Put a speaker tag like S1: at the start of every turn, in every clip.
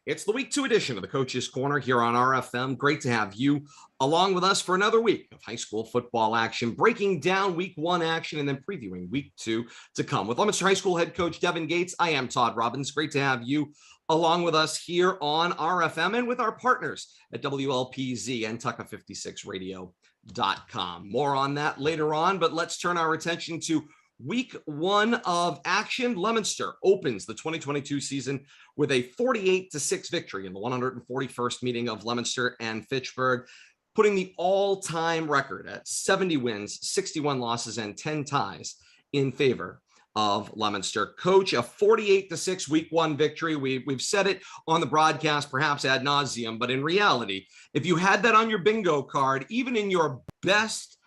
S1: It's the week 2 edition of the Coach's Corner here on RFM. Great to have you along with us for another week of high school football action, breaking down week 1 action and then previewing week 2 to come. With Leominster High School Head Coach Devin Gates, I am Todd Robbins. Great to have you along with us here on RFM and with our partners at WLPZ and Tucka56radio.com. More on that later on, but let's turn our attention to Week 1 of action. Leominster opens the 2022 season with a 48-6 victory in the 141st meeting of Leominster and Fitchburg, putting the all-time record at 70 wins, 61 losses, and 10 ties in favor of Leominster. Coach, a 48-6 Week 1 victory. We've said it on the broadcast, perhaps ad nauseum, but in reality, if you had that on your bingo card, even in your best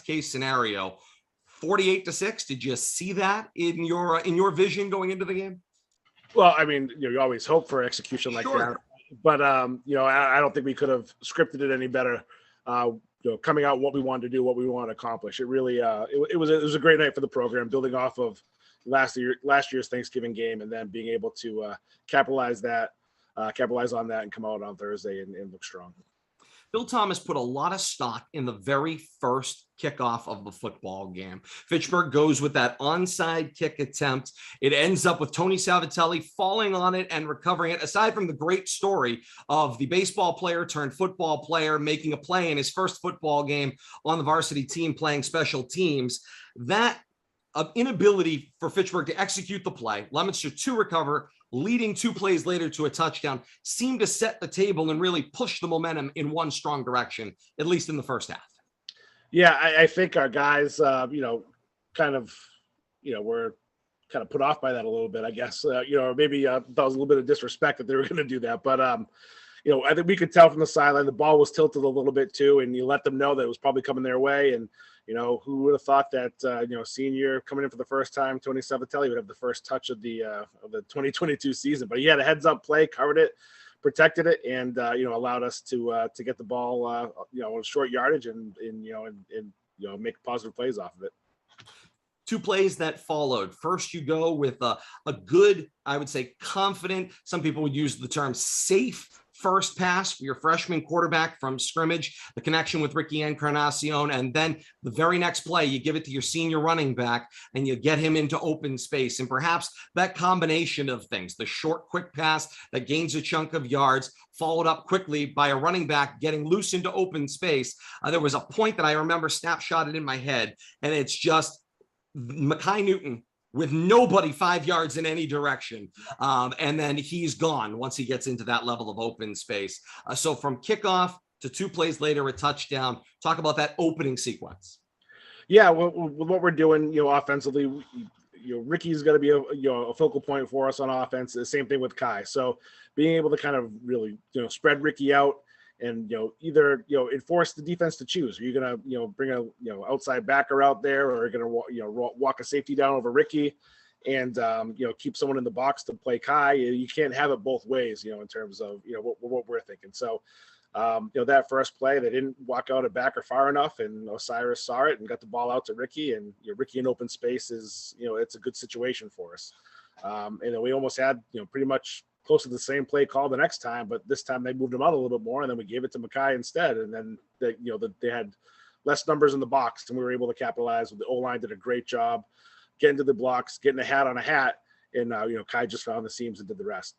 S1: case scenario, 48-6. Did you see that in your vision going into the game?
S2: Well, I mean, you always hope for execution like that, but I don't think we could have scripted it any better. Coming out what we wanted to do, what we want to accomplish. It really it was a great night for the program, building off of last year's Thanksgiving game, and then being able to capitalize on that and come out on Thursday and look strong.
S1: Bill Thomas put a lot of stock in the very first kickoff of the football game. Fitchburg goes with that onside kick attempt. It ends up with Tony Savatelli falling on it and recovering it. Aside from the great story of the baseball player turned football player making a play in his first football game on the varsity team playing special teams, that inability for Fitchburg to execute the play, Leominster to recover, leading 2 plays later to a touchdown, seemed to set the table and really push the momentum in one strong direction, at least in the first half.
S2: Yeah, I think our guys, were kind of put off by that a little bit, I guess. Maybe that was a little bit of disrespect that they were going to do that. But, I think we could tell from the sideline the ball was tilted a little bit too, and you let them know that it was probably coming their way. And, who would have thought that, senior coming in for the first time, Tony Savatelli would have the first touch of the 2022 season. But he had a heads-up play, covered it, protected it, and allowed us to get the ball on short yardage and make positive plays off of it.
S1: 2 plays that followed. First, you go with a good, I would say, confident, some people would use the term safe first pass for your freshman quarterback from scrimmage, the connection with Ricky Encarnacion, and then the very next play, you give it to your senior running back and you get him into open space. And perhaps that combination of things, the short, quick pass that gains a chunk of yards, followed up quickly by a running back getting loose into open space. There was a point that I remember snapshotted in my head, and it's just Mekhi Newton with nobody 5 yards in any direction. And then he's gone once he gets into that level of open space. So from kickoff to 2 plays later, a touchdown. Talk about that opening sequence.
S2: Yeah, what we're doing, offensively, Ricky's going to be a focal point for us on offense. The same thing with Kai. So being able to kind of really, spread Ricky out and, either, enforce the defense to choose. Are you going to, bring a, outside backer out there, or are you going to, walk a safety down over Ricky and, keep someone in the box to play Kai? You can't have it both ways, in terms of, what we're thinking. So, that first play, they didn't walk out a backer far enough, and Osiris saw it and got the ball out to Ricky, and, Ricky in open space is, it's a good situation for us. And then we almost had, pretty much close to the same play call the next time, but this time they moved him out a little bit more, and then we gave it to Mekhi instead. And then they had less numbers in the box, and we were able to capitalize. The O-line did a great job getting to the blocks, getting a hat on a hat, and Kai just found the seams and did the rest.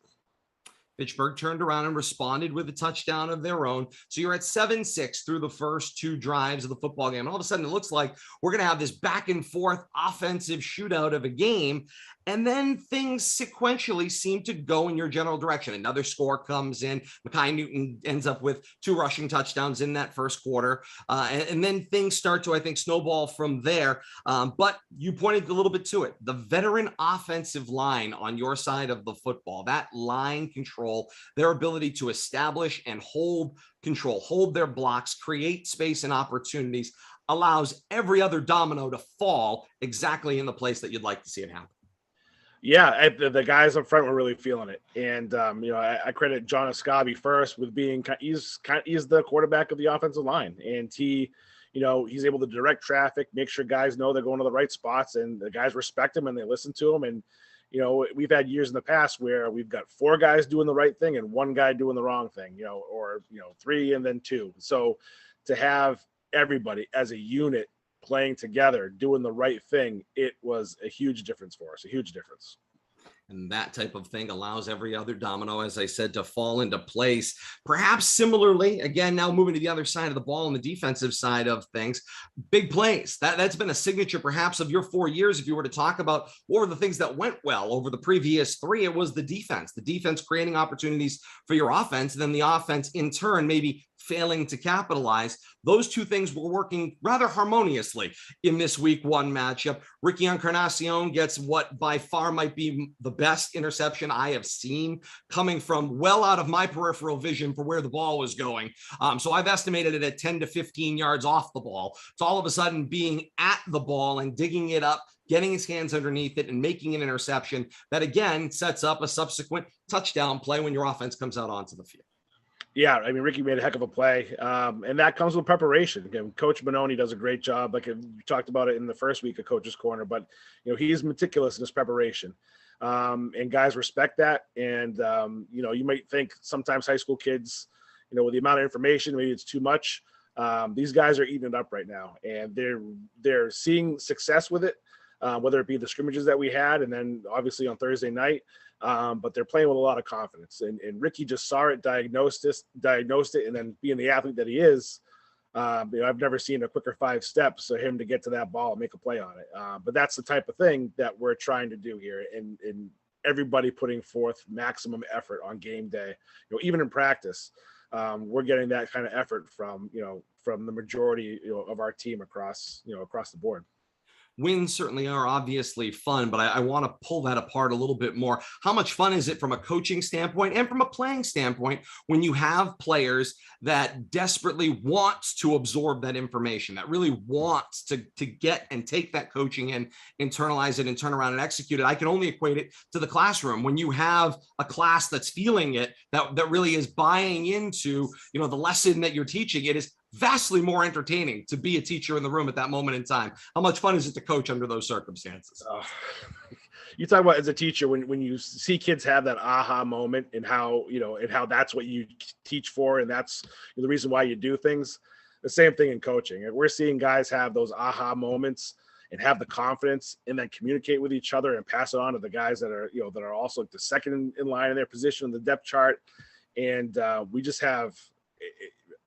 S1: Fitchburg turned around and responded with a touchdown of their own. So you're at 7-6 through the first 2 drives of the football game. And all of a sudden, it looks like we're going to have this back and forth offensive shootout of a game. And then things sequentially seem to go in your general direction. Another score comes in. Mekhi Newton ends up with 2 rushing touchdowns in that first quarter. And then things start to, I think, snowball from there. But you pointed a little bit to it. The veteran offensive line on your side of the football, that line control, their ability to establish and hold control, hold their blocks, create space and opportunities, allows every other domino to fall exactly in the place that you'd like to see it happen.
S2: Yeah, the guys up front were really feeling it, and I credit John Escabi first with being he's the quarterback of the offensive line, and he's able to direct traffic, make sure guys know they're going to the right spots, and the guys respect him and they listen to him, and we've had years in the past where we've got 4 guys doing the right thing and 1 guy doing the wrong thing, or 3 and then 2. So to have everybody as a unit playing together, doing the right thing, it was a huge difference for us, a huge difference.
S1: And that type of thing allows every other domino, as I said, to fall into place. Perhaps similarly, again, now moving to the other side of the ball and the defensive side of things, big plays. That's been a signature perhaps of your 4 years. If you were to talk about what were the things that went well over the previous 3, it was the defense creating opportunities for your offense, and then the offense in turn maybe failing to capitalize. Those 2 things were working rather harmoniously in this week 1 matchup. Ricky Encarnacion gets what by far might be the best interception I have seen, coming from well out of my peripheral vision for where the ball was going. So I've estimated it at 10 to 15 yards off the ball. So all of a sudden being at the ball and digging it up, getting his hands underneath it and making an interception that again sets up a subsequent touchdown play when your offense comes out onto the field.
S2: Yeah, I mean, Ricky made a heck of a play, and that comes with preparation. Again, Coach Bononi does a great job. Like you talked about it in the first week of Coach's Corner, but he's meticulous in his preparation, and guys respect that. And you might think sometimes high school kids, with the amount of information, maybe it's too much. These guys are eating it up right now, and they're seeing success with it, whether it be the scrimmages that we had, and then obviously on Thursday night. But they're playing with a lot of confidence, and Ricky just saw it, diagnosed it, and then being the athlete that he is, I've never seen a quicker 5 steps for him to get to that ball and make a play on it. But that's the type of thing that we're trying to do here, and everybody putting forth maximum effort on game day. Even in practice, we're getting that kind of effort from the majority of our team across the board.
S1: Wins certainly are obviously fun, but I want to pull that apart a little bit more. How much fun is it from a coaching standpoint and from a playing standpoint when you have players that desperately wants to absorb that information, that really wants to get and take that coaching and internalize it and turn around and execute it? I can only equate it to the classroom. When you have a class that's feeling it, that really is buying into, the lesson that you're teaching, it is vastly more entertaining to be a teacher in the room at that moment in time. How much fun is it to coach under those circumstances?
S2: You talk about as a teacher, when you see kids have that aha moment and how that's what you teach for, and that's the reason why you do things. The same thing in coaching. We're seeing guys have those aha moments and have the confidence and then communicate with each other and pass it on to the guys that are also the second in line in their position in the depth chart. And we just have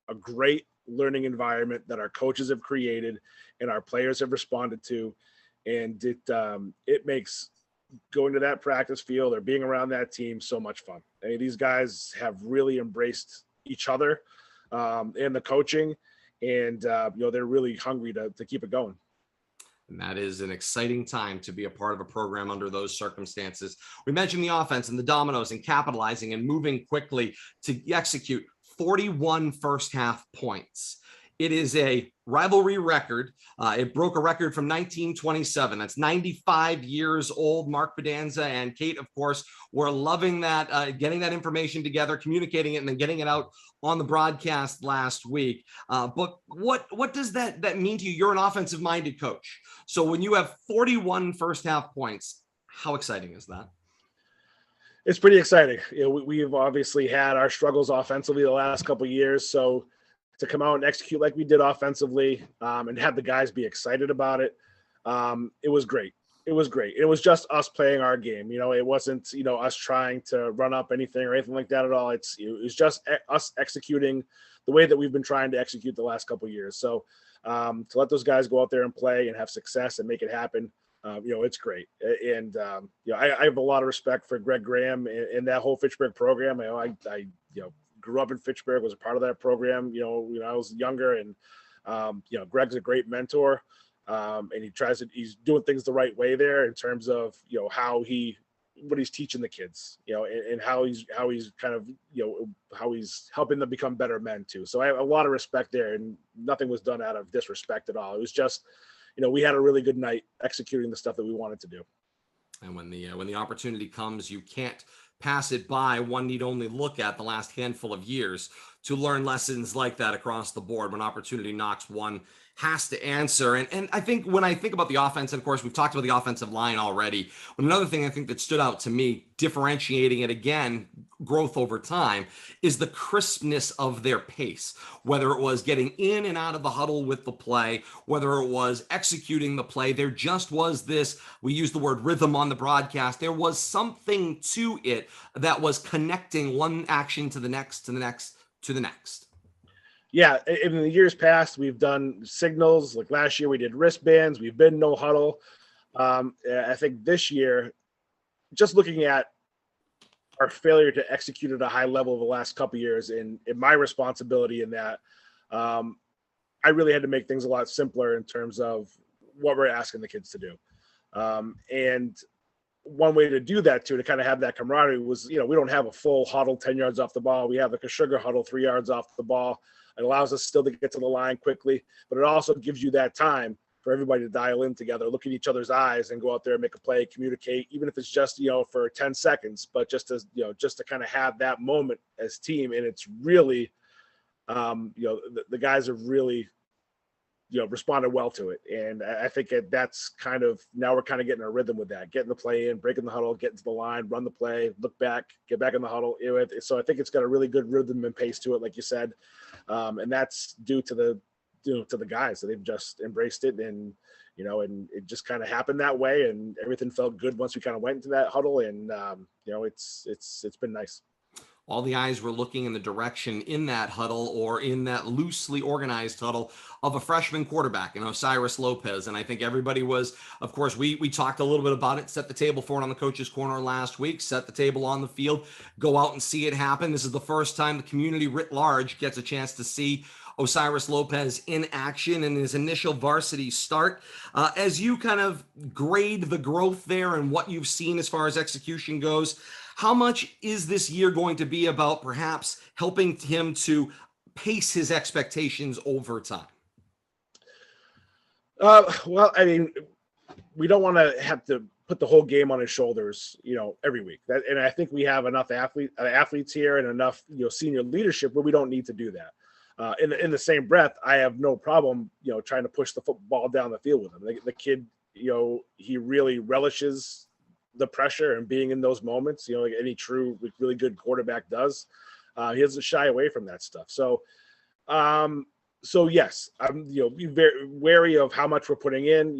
S2: a great learning environment that our coaches have created and our players have responded to. And it makes going to that practice field or being around that team so much fun. I mean, these guys have really embraced each other and the coaching, and they're really hungry to keep it going.
S1: And that is an exciting time to be a part of a program under those circumstances. We mentioned the offense and the dominoes and capitalizing and moving quickly to execute 41 first half points. It is a rivalry record. It broke a record from 1927. That's 95 years old. Mark Bedanza and Kate, of course, were loving that, getting that information together, communicating it, and then getting it out on the broadcast last week. But what does that mean to you? You're an offensive-minded coach. So when you have 41 first half points, how exciting is that?
S2: It's pretty exciting. We've obviously had our struggles offensively the last couple of years. So to come out and execute like we did offensively, and have the guys be excited about it, it was great. It was great. It was just us playing our game. It wasn't, us trying to run up anything or anything like that at all. It was just us executing the way that we've been trying to execute the last couple of years. So to let those guys go out there and play and have success and make it happen, it's great. And, I have a lot of respect for Greg Graham and that whole Fitchburg program. I grew up in Fitchburg, was a part of that program, when I was younger, and, Greg's a great mentor. And he's doing things the right way there in terms of, what he's teaching the kids, and how he's kind of, how he's helping them become better men too. So I have a lot of respect there, and nothing was done out of disrespect at all. It was just, we had a really good night executing the stuff that we wanted to do.
S1: And when the opportunity comes, you can't pass it by. One need only look at the last handful of years to learn lessons like that across the board. When opportunity knocks, one has to answer. And I think when I think about the offense, and of course, we've talked about the offensive line already. But another thing I think that stood out to me, differentiating it again, growth over time, is the crispness of their pace. Whether it was getting in and out of the huddle with the play, whether it was executing the play, there just was this, we use the word rhythm on the broadcast. There was something to it that was connecting one action to the next, to the next, to the next.
S2: Yeah, in the years past, we've done signals. Like last year, we did wristbands. We've been no huddle. I think this year, just looking at our failure to execute at a high level the last couple of years, and my responsibility in that, I really had to make things a lot simpler in terms of what we're asking the kids to do. And one way to do that, too, to kind of have that camaraderie was, we don't have a full huddle 10 yards off the ball. We have like a sugar huddle 3 yards off the ball. It allows us still to get to the line quickly, but it also gives you that time for everybody to dial in together, look at each other's eyes and go out there and make a play, communicate, even if it's just, for 10 seconds, but just to kind of have that moment as team. And it's really, the guys have really, responded well to it. And I think that's kind of, now we're kind of getting a rhythm with that, getting the play in, breaking the huddle, getting to the line, run the play, look back, get back in the huddle. So I think it's got a really good rhythm and pace to it, like you said. And that's due to the guys. So they've just embraced it, and it just kind of happened that way, and everything felt good once we kind of went into that huddle. And it's been nice.
S1: All the eyes were looking in the direction in that huddle, or in that loosely organized huddle, of a freshman quarterback, Osiris Lopez. And I think everybody was, of course, we talked a little bit about it, set the table for it on the Coach's Corner last week, set the table on the field, go out and see it happen. This is the first time the community writ large gets a chance to see Osiris Lopez in action in his initial varsity start. As you kind of grade the growth there and what you've seen as far as execution goes, how much is this year going to be about perhaps helping him to pace his expectations over time?
S2: Well, I mean, we don't want to have to put the whole game on his shoulders, every week. And I think we have enough athletes here and enough, senior leadership where we don't need to do that. In the same breath, I have no problem, trying to push the football down the field with him. The kid, he really relishes the pressure and being in those moments, like any true, really good quarterback does. He doesn't shy away from that stuff. So yes, I'm, be very wary of how much we're putting in.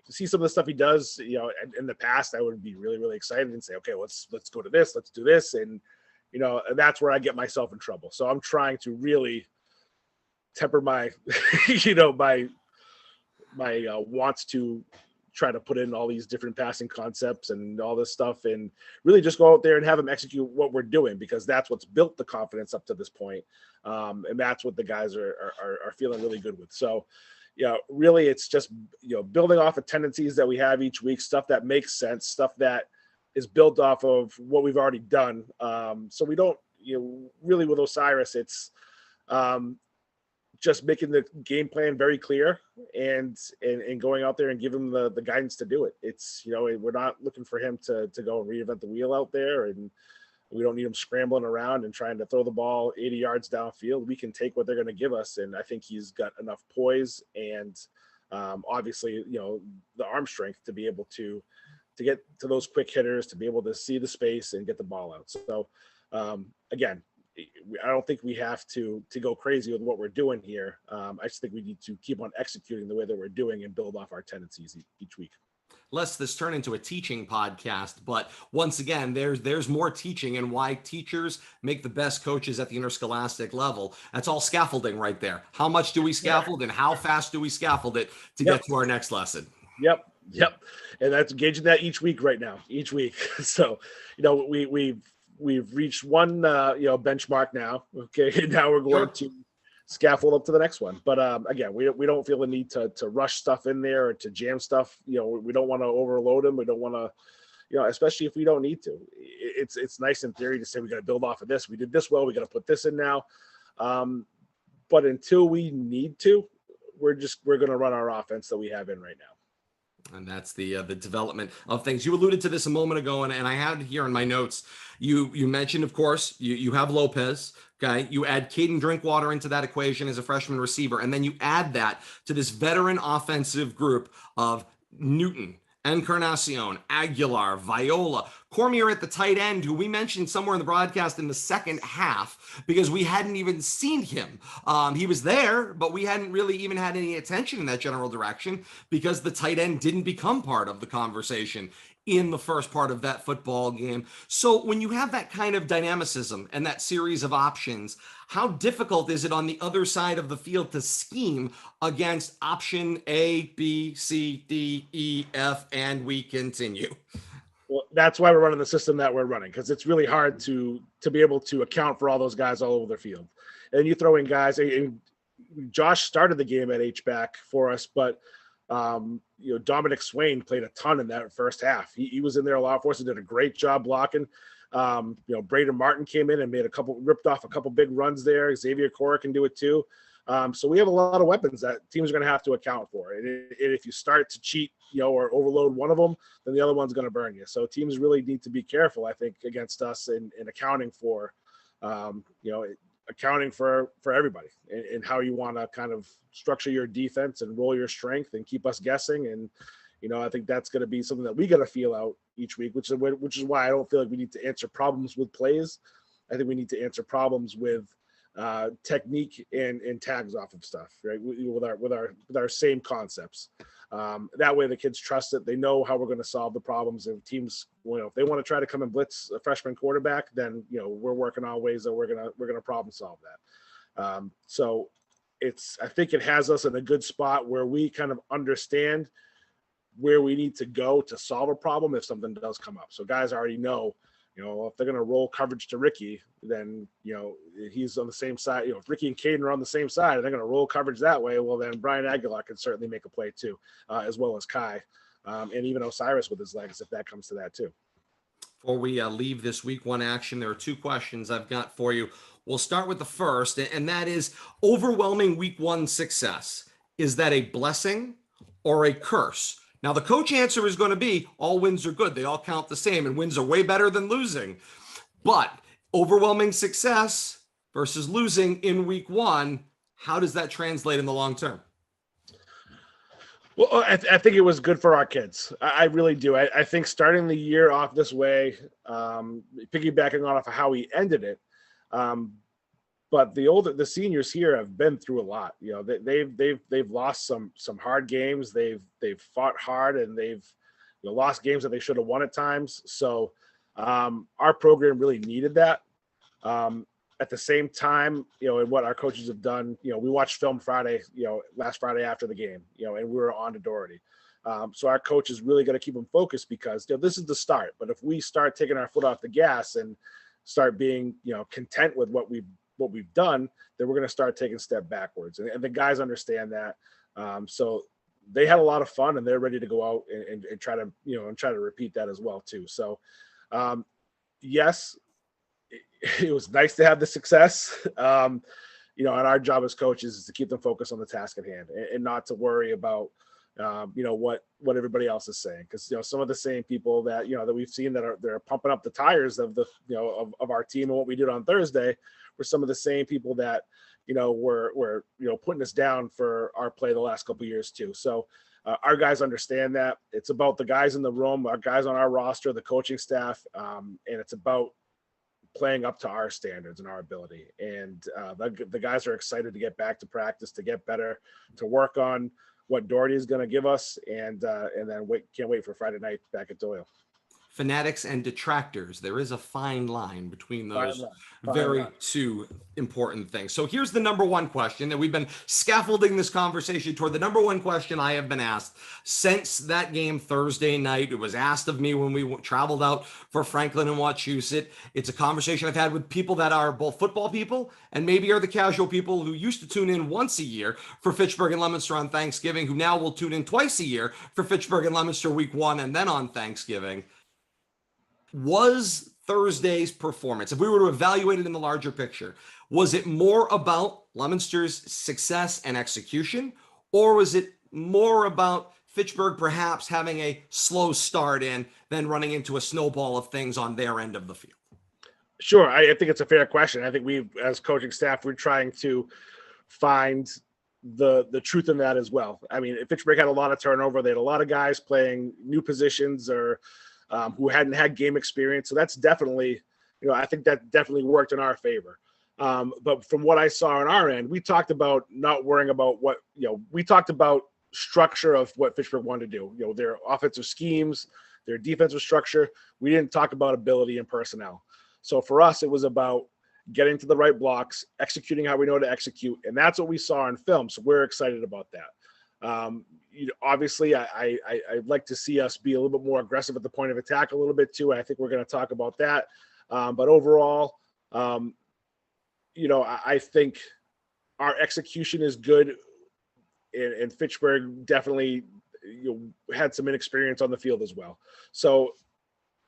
S2: See some of the stuff he does, in the past, I would be really, really excited and say, okay, let's go to this, let's do this. And, that's where I get myself in trouble. So I'm trying to really temper my, my wants to try to put in all these different passing concepts and all this stuff, and really just go out there and have them execute what we're doing, because that's what's built the confidence up to this point. And that's what the guys are feeling really good with. So, really it's just, building off of tendencies that we have each week, stuff that makes sense, stuff that is built off of what we've already done. So we don't, really with Osiris, it's, just making the game plan very clear and going out there and give him the guidance to do it. It's, we're not looking for him to go and reinvent the wheel out there, and we don't need him scrambling around and trying to throw the ball 80 yards downfield. We can take what they're going to give us. And I think he's got enough poise and obviously, the arm strength to be able to get to those quick hitters, to be able to see the space and get the ball out. So again, I don't think we have to go crazy with what we're doing here. I just think we need to keep on executing the way that we're doing and build off our tendencies each week.
S1: Lest this turn into a teaching podcast, but once again, there's more teaching, and why teachers make the best coaches at the interscholastic level. That's all scaffolding right there. How much do we scaffold, and how fast do we scaffold it to get to our next lesson?
S2: Yep. And that's gauging that each week right now, each week. So, we've reached one, benchmark now. Okay. And now we're going to scaffold up to the next one. But again, we don't feel the need to rush stuff in there or to jam stuff. We don't want to overload them. We don't want to, especially if we don't need to. It's nice in theory to say we got to build off of this. We did this well. We got to put this in now. But until we need to, we're going to run our offense that we have in right now.
S1: And that's the development of things. You alluded to this a moment ago, and I had here in my notes. You mentioned, of course, you have Lopez. Okay, you add Caden Drinkwater into that equation as a freshman receiver, and then you add that to this veteran offensive group of Newton, Encarnacion, Aguilar, Viola, Cormier at the tight end, who we mentioned somewhere in the broadcast in the second half because we hadn't even seen him. He was there, but we hadn't really even had any attention in that general direction because the tight end didn't become part of the conversation in the first part of that football game. So when you have that kind of dynamicism and that series of options, how difficult is it on the other side of the field to scheme against option A, B, C, D, E, F, and we continue?
S2: Well, that's why we're running the system that we're running, because it's really hard to be able to account for all those guys all over the field. And you throw in guys, and Josh started the game at H-back for us, but Dominic Swain played a ton in that first half. He was in there a lot for us and did a great job blocking. Braden Martin came in and ripped off a couple big runs there. Xavier Cora can do it too. So we have a lot of weapons that teams are going to have to account for. And if you start to cheat, or overload one of them, then the other one's going to burn you. So teams really need to be careful, I think, against us in accounting for, accounting for everybody and how you want to kind of structure your defense and roll your strength and keep us guessing. And, I think that's going to be something that we got to feel out each week, which is why I don't feel like we need to answer problems with plays. I think we need to answer problems with technique and tags off of stuff, right? With our same concepts. That way the kids trust it. They know how we're going to solve the problems. If teams, if they want to try to come and blitz a freshman quarterback, then we're working on ways that we're gonna problem solve that. So I think it has us in a good spot where we kind of understand where we need to go to solve a problem if something does come up. So guys already know, if they're going to roll coverage to Ricky, then, he's on the same side. If Ricky and Caden are on the same side and they're going to roll coverage that way, well, then Brian Aguilar can certainly make a play too, as well as Kai, and even Osiris with his legs, if that comes to that too.
S1: Before we leave this week one action, there are two questions I've got for you. We'll start with the first, and that is overwhelming week one success. Is that a blessing or a curse? Now, the coach answer is going to be all wins are good. They all count the same, and wins are way better than losing. But overwhelming success versus losing in week one, how does that translate in the long term?
S2: Well, I think it was good for our kids. I really do. I think starting the year off this way, piggybacking off of how we ended it, but the seniors here have been through a lot. They've lost some hard games. They've fought hard, and they've lost games that they should have won at times. So our program really needed that. At the same time, and what our coaches have done, we watched film Friday, last Friday after the game, and we were on to Doherty. So our coach is really going to keep them focused because this is the start. But if we start taking our foot off the gas and start being content with what we've done, then we're going to start taking a step backwards. And the guys understand that. So they had a lot of fun, and they're ready to go out and try to repeat that as well too. So yes, it was nice to have the success. And our job as coaches is to keep them focused on the task at hand and not to worry about what everybody else is saying, because some of the same people that that we've seen that they're pumping up the tires of the of our team and what we did on Thursday were some of the same people that were putting us down for our play the last couple of years too. So our guys understand that it's about the guys in the room, our guys on our roster, the coaching staff, and it's about playing up to our standards and our ability. And the guys are excited to get back to practice, to get better, to work on what Doherty is going to give us, and then can't wait for Friday night back at Doyle.
S1: Fanatics and detractors. There is a fine line between those two important things. So here's the number one question, and we've been scaffolding this conversation toward the number one question I have been asked since that game Thursday night. It was asked of me when we traveled out for Franklin and Wachusett. It's a conversation I've had with people that are both football people and maybe are the casual people who used to tune in once a year for Fitchburg and Leominster on Thanksgiving, who now will tune in twice a year for Fitchburg and Leominster week one and then on Thanksgiving. Was Thursday's performance, if we were to evaluate it in the larger picture, was it more about Leominster's success and execution, or was it more about Fitchburg perhaps having a slow start and then running into a snowball of things on their end of the field?
S2: Sure. I think it's a fair question. I think we, as coaching staff, we're trying to find the truth in that as well. I mean, Fitchburg had a lot of turnover. They had a lot of guys playing new positions or who hadn't had game experience. So that's definitely, I think that definitely worked in our favor. But from what I saw on our end, we talked about not worrying about what, we talked about structure of what Fitchburg wanted to do, their offensive schemes, their defensive structure. We didn't talk about ability and personnel. So for us, it was about getting to the right blocks, executing how we know to execute. And that's what we saw on film. So we're excited about that. Obviously, I'd like to see us be a little bit more aggressive at the point of attack a little bit too. And I think we're going to talk about that. But overall, I think our execution is good. And Fitchburg definitely had some inexperience on the field as well. So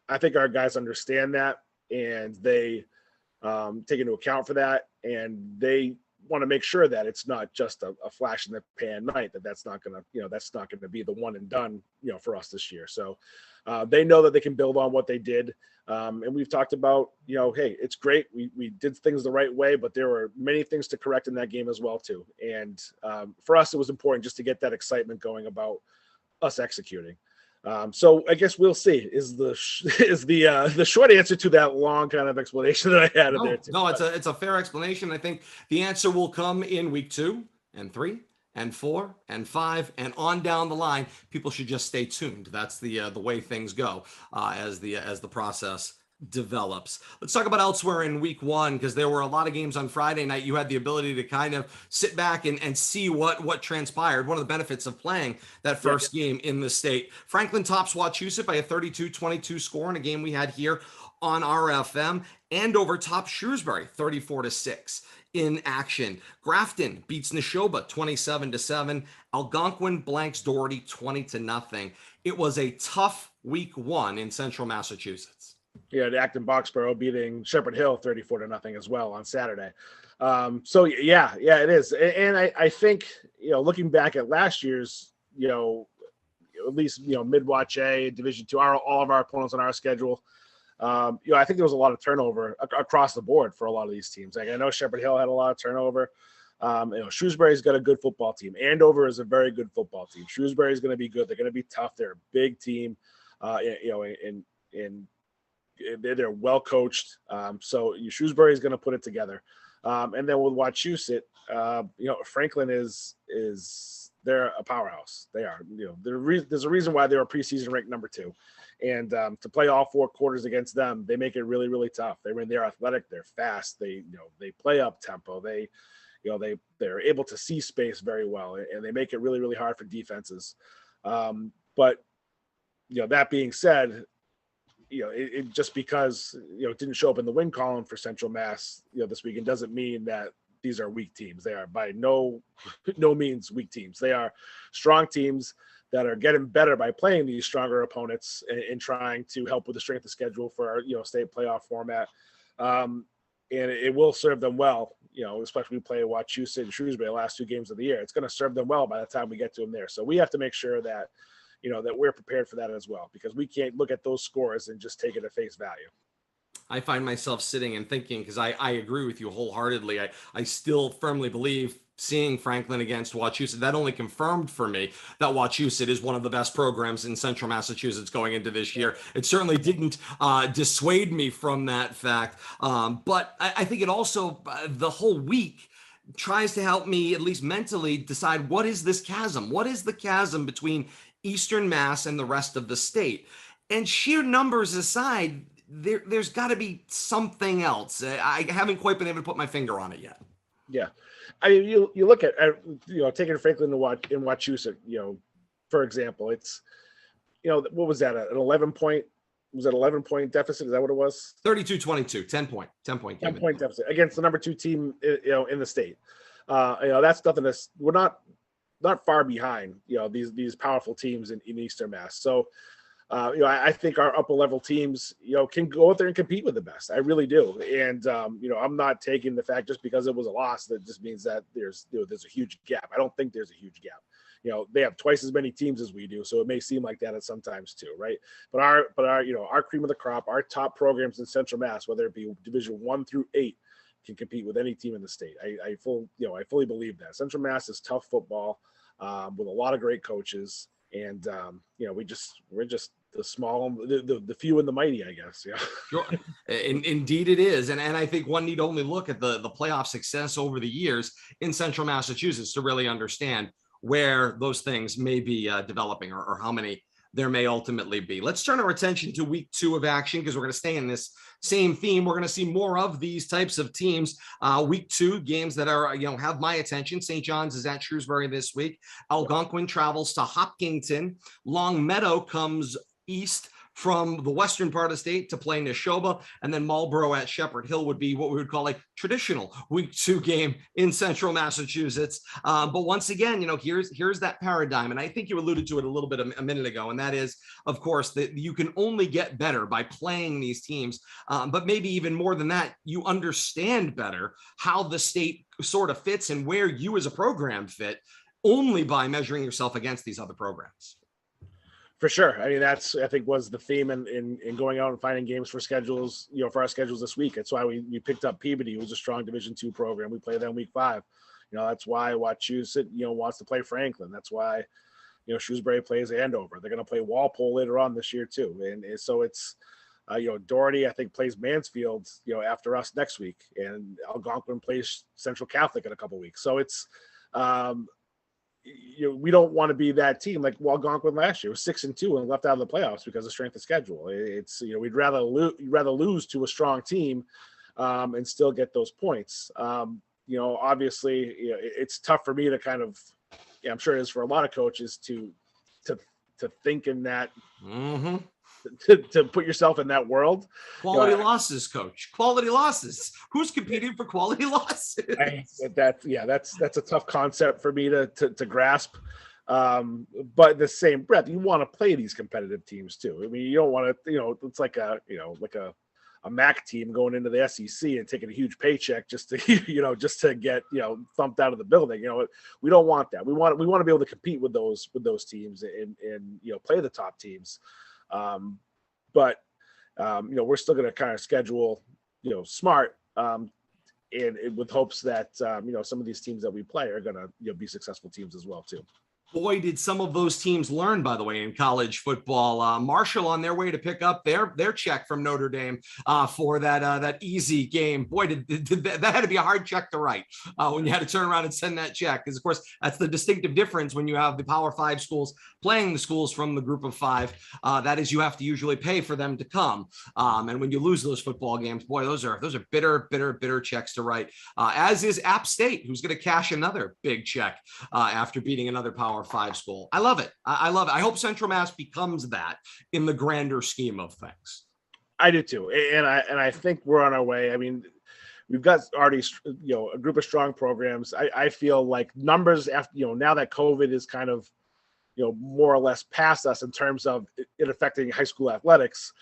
S2: I think our guys understand that, and they take into account for that, and they want to make sure that it's not just a flash in the pan night, that's not going to be the one and done, for us this year. So they know that they can build on what they did. And we've talked about, hey, it's great. We did things the right way, but there were many things to correct in that game as well too. And for us, it was important just to get that excitement going about us executing. So I guess we'll see is the short answer to that long kind of explanation that I had in there too.
S1: No, it's a fair explanation. I think the answer will come in week 2 and 3 and 4 and 5 and on down the line. People should just stay tuned. That's the way things go as the process develops. Let's talk about elsewhere in week 1, because there were a lot of games on Friday night. You had the ability to kind of sit back and see what transpired. One of the benefits of playing that first game in the state. Franklin tops Wachusett by a 32-22 score in a game we had here on RFM. Andover tops Shrewsbury 34-6 in action. Grafton beats Neshoba 27-7. Algonquin blanks Doherty 20-0. It was a tough week 1 in central Massachusetts.
S2: Yeah, the Acton Boxborough beating Shepherd Hill 34-0 as well on Saturday. So yeah, it is. And I think, looking back at last year's, at least, mid-watch A, Division II, all of our opponents on our schedule, I think there was a lot of turnover across the board for a lot of these teams. Like I know Shepherd Hill had a lot of turnover. Shrewsbury's got a good football team. Andover is a very good football team. Shrewsbury's going to be good. They're going to be tough. They're a big team, they're well coached. So Shrewsbury is going to put it together. And then with Wachusett, Franklin is they're a powerhouse. They are, there's a reason why they were preseason ranked number 2. And to play all 4 quarters against them, they make it really, really tough. They're athletic. They're fast. They play up tempo. They're able to see space very well, and they make it really, really hard for defenses. But that being said, it just because it didn't show up in the win column for Central Mass this weekend doesn't mean that these are weak teams. They are by no means weak teams. They are strong teams that are getting better by playing these stronger opponents and trying to help with the strength of schedule for our state playoff format. And it will serve them well, especially we play Wachusett and Shrewsbury the last 2 games of the year. It's going to serve them well by the time we get to them there. So we have to make sure that that we're prepared for that as well, because we can't look at those scores and just take it at face value.
S1: I find myself sitting and thinking, because I agree with you wholeheartedly. I still firmly believe seeing Franklin against Wachusett, that only confirmed for me that Wachusett is one of the best programs in central Massachusetts going into this year. It certainly didn't dissuade me from that fact. But I think it also, the whole week, tries to help me, at least mentally, decide what is this chasm? What is the chasm between Eastern Mass and the rest of the state? And sheer numbers aside, there's got to be something else. I haven't quite been able to put my finger on it yet.
S2: Yeah. I mean, you look at taking Franklin in Wachusett, for example, it's, what was that? An 11-point, was it 11-point deficit? Is that what it was?
S1: 32-22, 10-point
S2: deficit against the number 2 team, in the state. That's nothing we're not far behind, these powerful teams in Eastern Mass. So, I think our upper level teams, can go out there and compete with the best. I really do. And, I'm not taking the fact just because it was a loss that just means that there's a huge gap. I don't think there's a huge gap. they have twice as many teams as we do, so it may seem like that at sometimes too, right? But our cream of the crop, our top programs in Central Mass, whether it be Division 1 through 8, can compete with any team in the state. I fully believe that Central Mass is tough football, with a lot of great coaches, and we're just the small, the few and the mighty, I guess. Yeah.
S1: Sure. Indeed it is. And I think one need only look at the playoff success over the years in Central Massachusetts to really understand where those things may be developing, or how many there may ultimately be. Let's turn our attention to week 2 of action, because we're going to stay in this same theme. We're going to see more of these types of teams. Week 2 games that are, have my attention. St. John's is at Shrewsbury this week. Algonquin travels to Hopkinton. Long Meadow comes east from the western part of the state to play Neshoba, and then Marlborough at Shepherd Hill would be what we would call a traditional week 2 game in Central Massachusetts. But once again, here's that paradigm, and I think you alluded to it a little bit a minute ago, and that is, of course, that you can only get better by playing these teams, but maybe even more than that, you understand better how the state sort of fits and where you as a program fit only by measuring yourself against these other programs.
S2: For sure. I mean, that's, I think, was the theme in going out and finding games for schedules, for our schedules this week. That's why we picked up Peabody, who was a strong Division II program. We play them week 5. That's why Wachusett, wants to play Franklin. That's why, Shrewsbury plays Andover. They're going to play Walpole later on this year too. And so it's, Doherty, I think, plays Mansfield, after us next week, and Algonquin plays Central Catholic in a couple weeks. So it's, we don't want to be that team like Algonquin last year. It was 6-2 and left out of the playoffs because of strength of schedule. It's we'd rather lose to a strong team and still get those points. Obviously, it's tough for me to kind of, I'm sure it is for a lot of coaches to think in that. Mm-hmm. To put yourself in that world.
S1: Quality losses, coach. Quality losses. Who's competing for quality losses?
S2: That's a tough concept for me to grasp. But in the same breath, you want to play these competitive teams too. I mean, you don't want to, it's like a MAC team going into the SEC and taking a huge paycheck just to, just to get, thumped out of the building. We don't want that. We want to be able to compete with those teams and play the top teams. But we're still going to kind of schedule, smart, and with hopes that, some of these teams that we play are going to be successful teams as well too.
S1: Boy, did some of those teams learn, by the way, in college football. Marshall on their way to pick up their check from Notre Dame for that easy game. Boy, that had to be a hard check to write when you had to turn around and send that check. Because, of course, that's the distinctive difference when you have the Power 5 schools playing the schools from the Group of 5. That is, you have to usually pay for them to come. And when you lose those football games, boy, those are bitter checks to write. As is App State, who's going to cash another big check after beating another Power 5 school. I love it. I love it. I hope Central Mass becomes that in the grander scheme of things.
S2: I do too. And I think we're on our way. I mean, we've got already, a group of strong programs. I feel like numbers after, now that COVID is kind of, more or less past us in terms of it affecting high school athletics.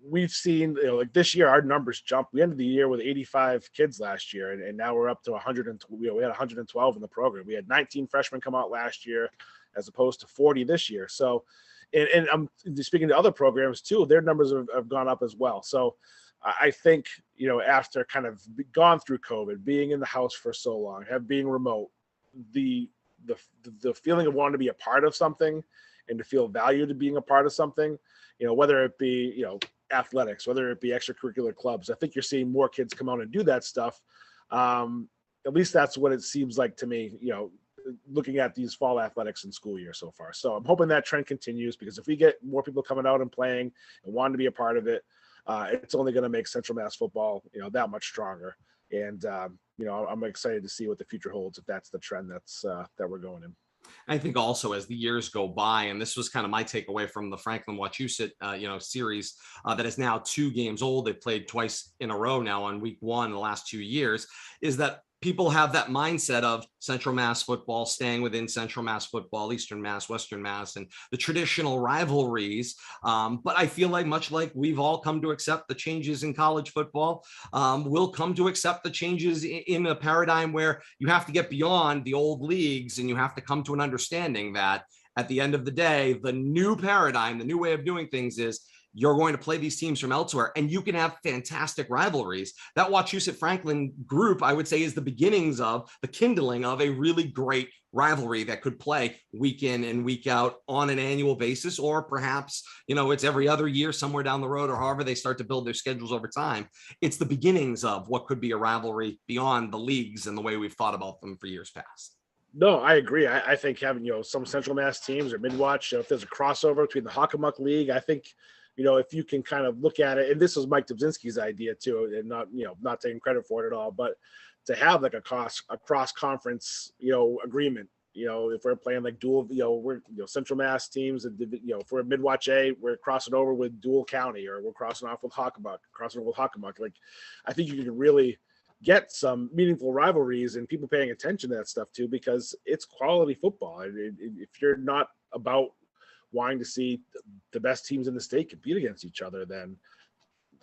S2: We've seen, like this year, our numbers jumped. We ended the year with 85 kids last year, and now we're up to 100. We had 112 in the program. We had 19 freshmen come out last year, as opposed to 40 this year. So, and I'm speaking to other programs too. Their numbers have gone up as well. So, I think after kind of gone through COVID, being in the house for so long, being remote, the feeling of wanting to be a part of something and to feel valued to being a part of something, whether it be athletics, whether it be extracurricular clubs. I think you're seeing more kids come out and do that stuff. At least that's what it seems like to me, looking at these fall athletics in school year so far. So I'm hoping that trend continues, because if we get more people coming out and playing and wanting to be a part of it, it's only going to make Central Mass football, that much stronger. And, I'm excited to see what the future holds, if that's the trend that we're going in.
S1: I think also as the years go by, and this was kind of my takeaway from the Franklin Wachusett, series that is now 2 games old. They've played twice in a row now on week 1 in the last 2 years, is that people have that mindset of Central Mass football staying within Central Mass football, Eastern Mass, Western Mass, and the traditional rivalries. But I feel like, much like we've all come to accept the changes in college football, we'll come to accept the changes in a paradigm where you have to get beyond the old leagues, and you have to come to an understanding that at the end of the day, the new paradigm, the new way of doing things is you're going to play these teams from elsewhere, and you can have fantastic rivalries. That Wachusett Franklin group, I would say, is the beginnings of the kindling of a really great rivalry that could play week in and week out on an annual basis, or perhaps, it's every other year somewhere down the road, or however they start to build their schedules over time. It's the beginnings of what could be a rivalry beyond the leagues and the way we've thought about them for years past.
S2: No, I agree. I think having, some Central Mass teams or Midwatch, if there's a crossover between the Hockomock League, I think, if you can kind of look at it, and this was Mike Dubzinski's idea too, and not taking credit for it at all, but to have like a cross conference, agreement, if we're playing like dual, we're, Central Mass teams, and, if we're Midwatch A, we're crossing over with Dual County, or we're crossing off with Hockomock, Like, I think you can really get some meaningful rivalries and people paying attention to that stuff too, because it's quality football. If you're not about wanting to see the best teams in the state compete against each other, then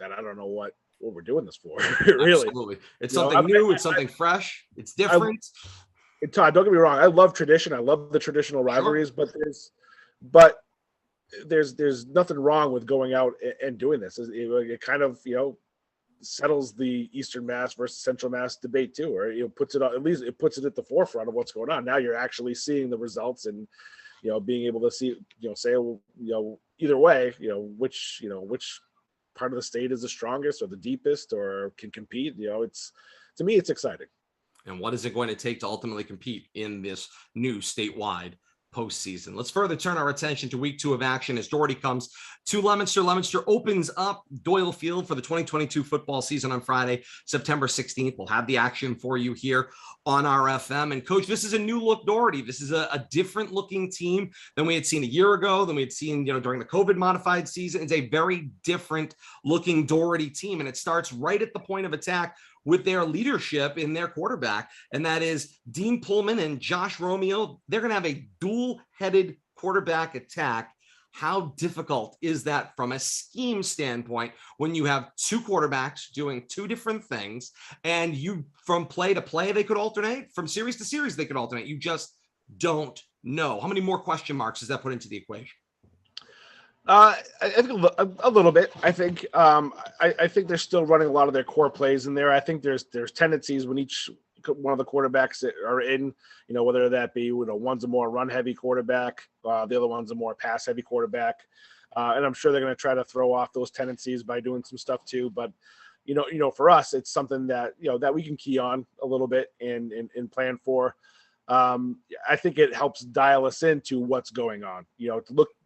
S2: I don't know what we're doing this for. Really.
S1: Absolutely. It's something new. It's something fresh. It's different.
S2: Todd, don't get me wrong. I love tradition. I love the traditional rivalries, but there's nothing wrong with going out and doing this. It kind of, settles the Eastern Mass versus Central Mass debate too, or puts it at least it puts it at the forefront of what's going on. Now you're actually seeing the results, and being able to see, say, either way, which part of the state is the strongest or the deepest or can compete. It's, to me, it's exciting.
S1: And what is it going to take to ultimately compete in this new statewide postseason? Let's further turn our attention to week 2 of action as Doherty comes to Leominster. Leominster opens up Doyle Field for the 2022 football season on Friday, September 16th. We'll have the action for you here on our FM. And Coach, this is a new look Doherty. This is a different looking team than we had seen a year ago, than we had seen, during the COVID modified season. It's a very different looking Doherty team. And it starts right at the point of attack with their leadership in their quarterback, and that is Dean Pullman and Josh Romeo. They're going to have a dual-headed quarterback attack. How difficult is that from a scheme standpoint when you have two quarterbacks doing two different things, and from play to play they could alternate, from series to series they could alternate? You just don't know. How many more question marks does that put into the equation?
S2: I think a little bit. I think I think they're still running a lot of their core plays in there. I think there's tendencies when each one of the quarterbacks are in, whether that be, one's a more run heavy quarterback, the other one's a more pass heavy quarterback, and I'm sure they're going to try to throw off those tendencies by doing some stuff too. But for us, it's something that that we can key on a little bit and plan for. I think it helps dial us into what's going on.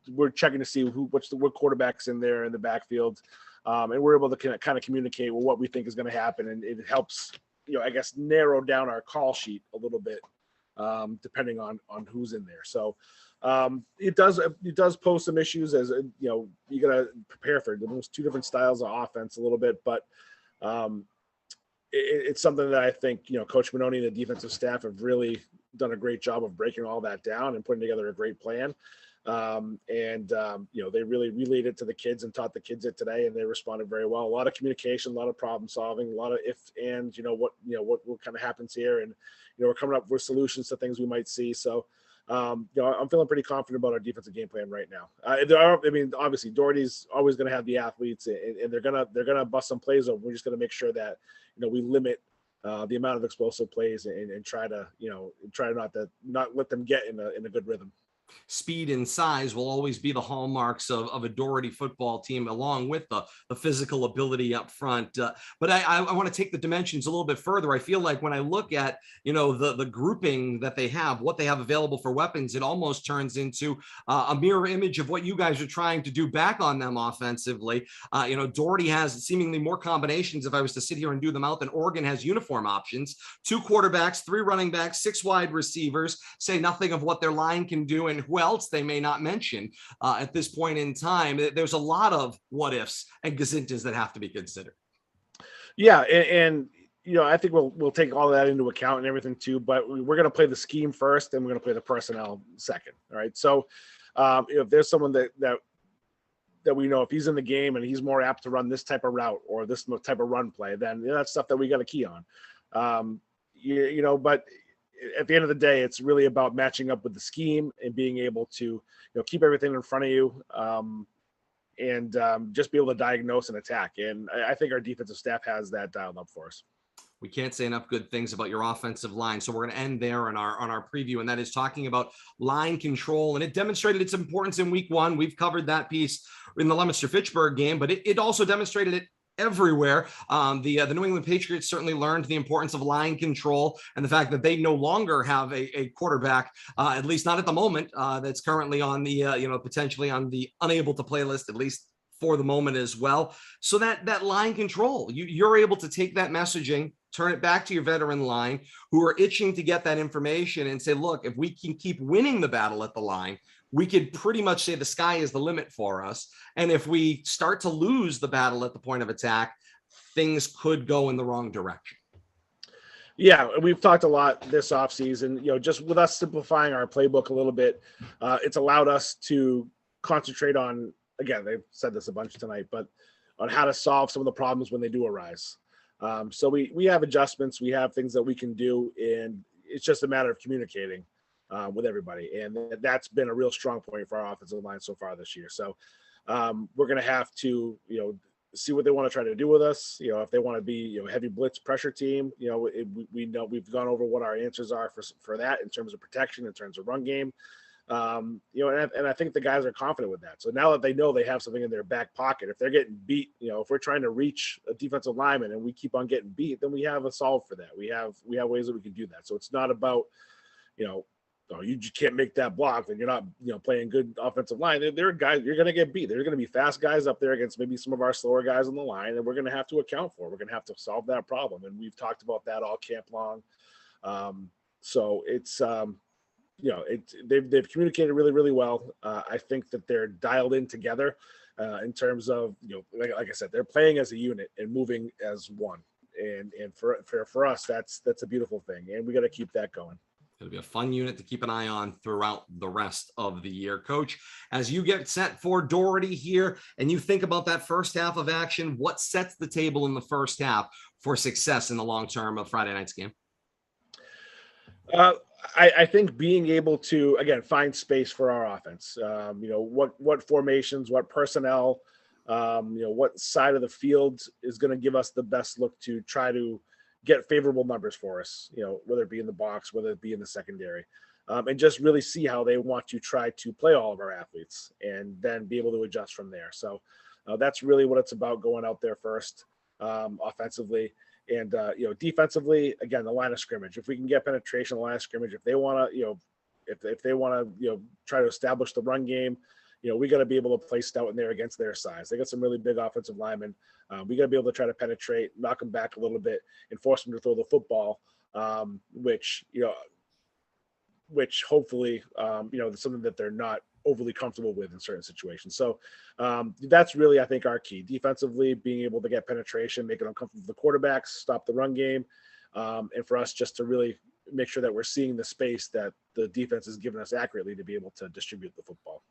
S2: We're checking to see what quarterbacks in there in the backfield, and we're able to kind of communicate what we think is going to happen, and it helps, I guess, narrow down our call sheet a little bit, depending on who's in there. So it does pose some issues, as you got to prepare for those two different styles of offense a little bit, but it's something that I think Coach Manoni and the defensive staff have really done a great job of breaking all that down and putting together a great plan. They really relayed it to the kids and taught the kids it today, and they responded very well. A lot of communication, a lot of problem solving, a lot of if and what kind of happens here, and we're coming up with solutions to things we might see. So I'm feeling pretty confident about our defensive game plan right now. Obviously Doherty's always going to have the athletes, and they're gonna bust some plays over. We're just going to make sure that we limit the amount of explosive plays and try to not let them get in a good rhythm.
S1: Speed and size will always be the hallmarks of a Doherty football team, along with the physical ability up front. But I want to take the dimensions a little bit further. I feel like when I look at, the grouping that they have, what they have available for weapons, it almost turns into a mirror image of what you guys are trying to do back on them offensively. Doherty has seemingly more combinations, if I was to sit here and do them out, than Oregon has uniform options. 2 quarterbacks, 3 running backs, 6 wide receivers, say nothing of what their line can do and who else they may not mention at this point in time. There's a lot of what ifs and gazintas that have to be considered.
S2: Yeah, and I think we'll take all that into account and everything too, but we're going to play the scheme first, and we're going to play the personnel second. All right. So if there's someone that we know, if he's in the game and he's more apt to run this type of route or this type of run play, then that's stuff that we got to key on. But at the end of the day, it's really about matching up with the scheme and being able to, keep everything in front of you. And just be able to diagnose and attack. And I think our defensive staff has that dialed up for us.
S1: We can't say enough good things about your offensive line. So we're going to end there on our preview, and that is talking about line control. And it demonstrated its importance in week 1. We've covered that piece in the Leominster-Fitchburg game, but it also demonstrated it everywhere. The New England Patriots certainly learned the importance of line control and the fact that they no longer have a quarterback, at least not at the moment, that's currently on the, potentially on the unable to play list, at least for the moment as well. So that line control, you're able to take that messaging, turn it back to your veteran line who are itching to get that information and say, look, if we can keep winning the battle at the line, we could pretty much say the sky is the limit for us. And if we start to lose the battle at the point of attack, things could go in the wrong direction.
S2: Yeah, we've talked a lot this offseason, just with us simplifying our playbook a little bit, it's allowed us to concentrate on, again, they've said this a bunch tonight, but on how to solve some of the problems when they do arise. So we have adjustments, we have things that we can do, and it's just a matter of communicating with everybody. And that's been a real strong point for our offensive line so far this year. So we're going to have to, see what they want to try to do with us. If they want to be, heavy blitz pressure team, we know we've gone over what our answers are for that in terms of protection, in terms of run game. And I think the guys are confident with that. So now that they know they have something in their back pocket, if they're getting beat, if we're trying to reach a defensive lineman and we keep on getting beat, then we have a solve for that. We have ways that we can do that. So it's not about, you just can't make that block, then you're not, playing good offensive line. There are guys, you're going to get beat. There's going to be fast guys up there against maybe some of our slower guys on the line, and we're going to have to account for it. We're going to have to solve that problem. And we've talked about that all camp long. So it's, they've communicated really, really well. I think that they're dialed in together in terms of, like I said, they're playing as a unit and moving as one. And for us, that's a beautiful thing. And we got to keep that going.
S1: It'll be a fun unit to keep an eye on throughout the rest of the year. Coach, as you get set for Doherty here and you think about that first half of action, what sets the table in the first half for success in the long term of Friday night's game?
S2: I think being able to, again, find space for our offense, what formations, what personnel, what side of the field is going to give us the best look to try to get favorable numbers for us, whether it be in the box, whether it be in the secondary, and just really see how they want to try to play all of our athletes and then be able to adjust from there. So that's really what it's about, going out there first offensively. And, defensively, again, the line of scrimmage, if we can get penetration, the line of scrimmage, if they want to, if they want to, try to establish the run game, we got to be able to play stout in there against their size. They got some really big offensive linemen. We got to be able to try to penetrate, knock them back a little bit, and force them to throw the football, which hopefully, is something that they're not overly comfortable with in certain situations. So that's really, I think, our key. Defensively, being able to get penetration, make it uncomfortable for the quarterbacks, stop the run game, and for us just to really make sure that we're seeing the space that the defense is giving us accurately to be able to distribute the football.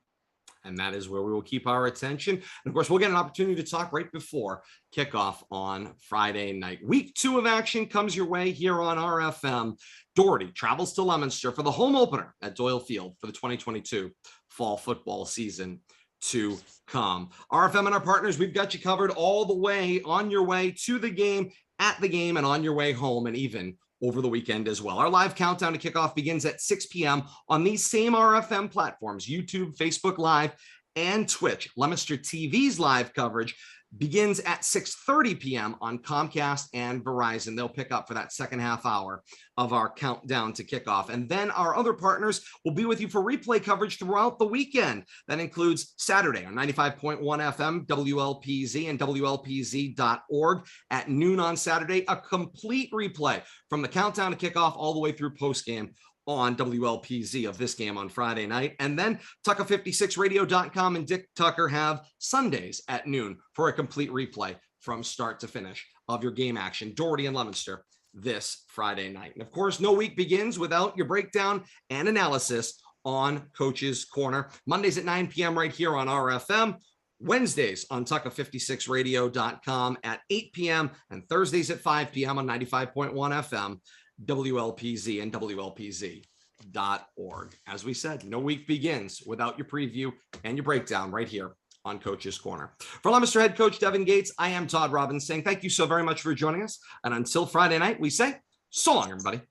S1: And that is where we will keep our attention. And of course, we'll get an opportunity to talk right before kickoff on Friday night. Week 2 of action comes your way here on RFM. Doherty travels to Leominster for the home opener at Doyle Field for the 2022 fall football season to come. RFM and our partners, we've got you covered all the way on your way to the game, at the game, and on your way home, and even over the weekend as well. Our live countdown to kickoff begins at 6 p.m. on these same RFM platforms, YouTube, Facebook Live, and Twitch. Leominster TV's live coverage begins at 6:30 p.m. on Comcast and Verizon. They'll pick up for that second half hour of our countdown to kickoff. And then our other partners will be with you for replay coverage throughout the weekend. That includes Saturday on 95.1 FM, WLPZ, and WLPZ.org at noon on Saturday. A complete replay from the countdown to kickoff all the way through postgame on WLPZ of this game on Friday night. And then Tucker56radio.com and Dick Tucker have Sundays at noon for a complete replay from start to finish of your game action. Doherty and Leominster this Friday night. And of course, no week begins without your breakdown and analysis on Coach's Corner. Mondays at 9 p.m. right here on RFM. Wednesdays on Tucka56radio.com at 8 p.m. and Thursdays at 5 p.m. on 95.1 FM, WLPZ and WLPZ.org. As we said, no week begins without your preview and your breakdown right here on Coach's Corner. For Leominster Head Coach Devin Gates, I am Todd Robbins saying thank you so very much for joining us. And until Friday night, we say so long, everybody.